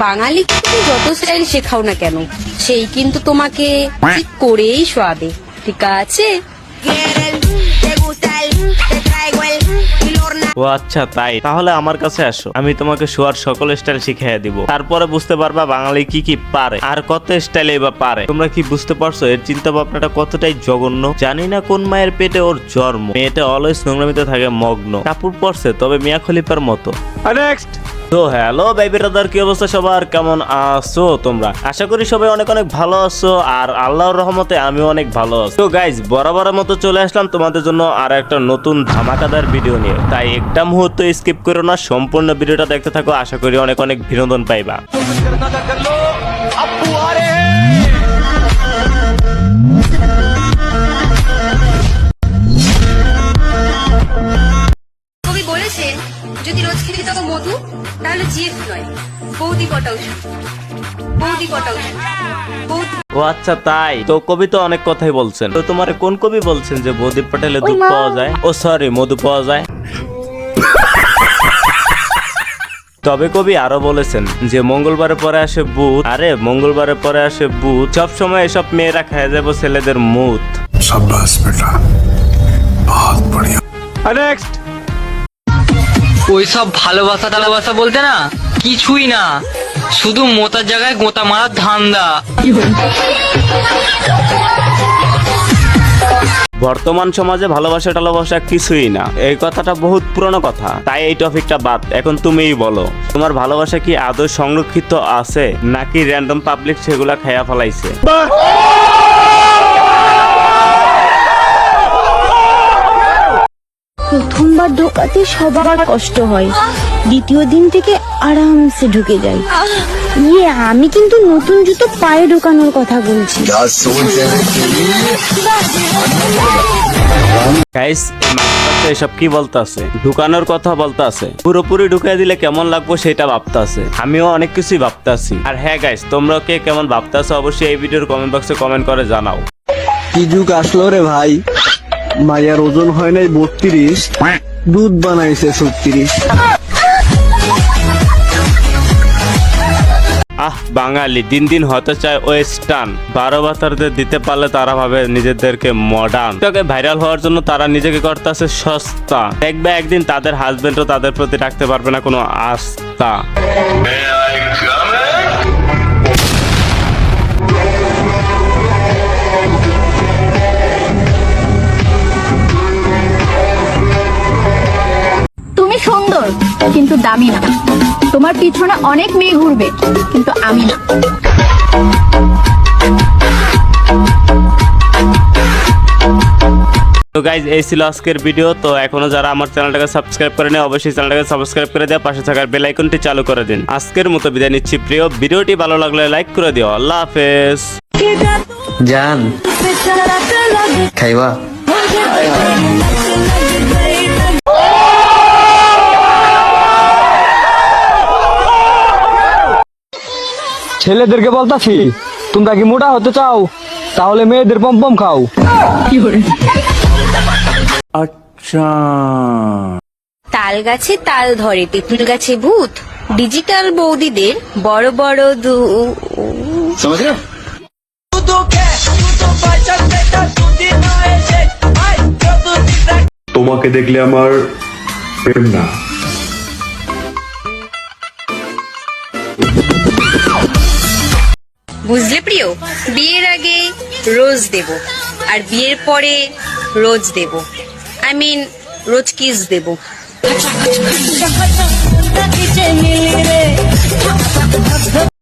বাঙালিকে তুমি যত স্টাইল শেখাও না কেন, সেই কিন্তু তোমাকে ঠিক করেই শোয়াবে, ঠিক আছে? ও আচ্ছা তাই, তাহলে আমার কাছে আসো, আমি তোমাকে শোয়ার সকল স্টাইল শিখিয়ে দিব। তারপরে বুঝতে পারবা বাঙালি কি কি পারে আর কত স্টাইলে বা পারে। তোমরা কি বুঝতে পারছো এর চিন্তা ভাবনাটা কতটাই জঘন্য? জানি না কোন মায়ের পেটে ওর জন্ম। মেয়েটা অলওয়েজ নোংরামিতে থাকে মগ্ন। কাপড় পরছে তবে মিয়া খলিফার মতো। নেক্সট। তো হ্যালো ভাই ব্রাদার, কি অবস্থা সবার, কেমন আছো তোমরা? আশা করি সবাই অনেক অনেক ভালো আছো, আর আল্লাহর রহমতে আমিও অনেক ভালো আছি। তো গাইজ, বরাবরের মতো চলে আসলাম তোমাদের জন্য আর একটা নতুন ধামাকাদার ভিডিও নিয়ে। তাই একটা মুহূর্ত স্কিপ করো না, সম্পূর্ণ ভিডিওটা দেখতে থাকো। আশা করি অনেক অনেক বিনোদন পাইবা। কবি বলেছেন, যদি রোজ খেতে তবে মধু, তাহলে জিএফ নয়, বৌদি কটা ওষুধ, বৌদি কটা ওষুধ, বৌদি। ও আচ্ছা তাই, তো কবি তো অনেক কথাই বলছেন। তো তোমার কোন কবি বলছেন যে বৌদির পাটালে দুধ পাওয়া যায়? ও সরি, মধু পাওয়া যায়। তবে কবি আরো বলেছেন যে মঙ্গলবারের পরে আসে বুধ। আরে মঙ্গলবারের পরে আসে বুধ, সব সময় এসব মেয়েরা খায় যাবো ছেলেদের মুত। शाबाश बेटा, बहुत बढ़िया। নেক্সট। ওইসব ভালোবাসা টালোবাসা বলতে না কিছুই না, শুধু মোতার জায়গায় গোতা মারার ধান্দা। বর্তমান সমাজে ভালোবাসা টালোবাসা কিছুই না, এই কথাটা বহুত পুরনো কথা। তাই এই টপিকটা বাদ, এখন তুমিই বলো, তোমার ভালোবাসা কি আদৌ সংরক্ষিত আছে নাকি র্যান্ডম পাবলিক সেগুলা খাইয়া ফেলাইছে? প্রথমবার ঢোকাতে সবার কষ্ট হয়, দ্বিতীয় দিন থেকে আরামসে ঢুকে যায়। আমি কিন্তু নতুন জুতো পায়ে ঢোকানোর কথা বলছি। গাইস, এসব কি বলতাছে? ঢুকানোর কথা বলতাছে। পুরোপুরি ঢুকাই দিলে কেমন লাগবো সেটা ভাবতাছে। আমিও অনেক কিছুই ভাবতাছি। আর হ্যাঁ গাইস, তোমরা কে কেমন ভাবতাছো অবশ্যই এই ভিডিওর কমেন্ট বক্সে কমেন্ট করে জানাও। কি যুগ আসলো রে ভাই, মায়ের ওজন হয় নাই 32, দুধ বানাইছে 36। বাঙালি দিন দিন হতে চায় ওয়েস্টার্ন। 12 বাতারদের দিতে পারলে তারা ভাবে নিজেদেরকে মডার্ন। তোকে ভাইরাল হওয়ার জন্য তারা নিজেকে করতেছে সস্তা। দেখবে একদিন তাদের হাজবেন্ডও তাদের প্রতি রাখতে পারবে না কোনো আস্থা। তুমি সুন্দর কিন্তু দামি না, তোমার পিছনে অনেক মেয়ে ঘুরবে কিন্তু আমি না। তো গাইজ, এই ছিল আজকের ভিডিও। তো এখনো যারা আমার চ্যানেলটাকে সাবস্ক্রাইব করেনি অবশ্যই চ্যানেলটাকে সাবস্ক্রাইব করে দিয়ে পাশে থাকার বেল আইকনটি চালু করে দিন। আজকের মতো বিদায় নিচ্ছি। প্রিয় ভিডিওটি ভালো লাগলে লাইক করে দিও। আল্লাহ হাফেজ। জান খাইবা? ছেলেদেরকে বলতাছি, তোমরা কি মোটা হতে চাও তাহলে মেয়েদের পম খাও। আচ্ছা, তাল গাছে তাল ধরে, তেঁতুল গাছে ভূত, ডিজিটাল বৌদিদের বড় বড় তোমাকে দেখলে আমার প্রেম না, বুঝলে প্রিয়, বিয়ের আগে রোজ দেব, আর বিয়ের পরে রোজ দেব, I mean rose kiss Dev.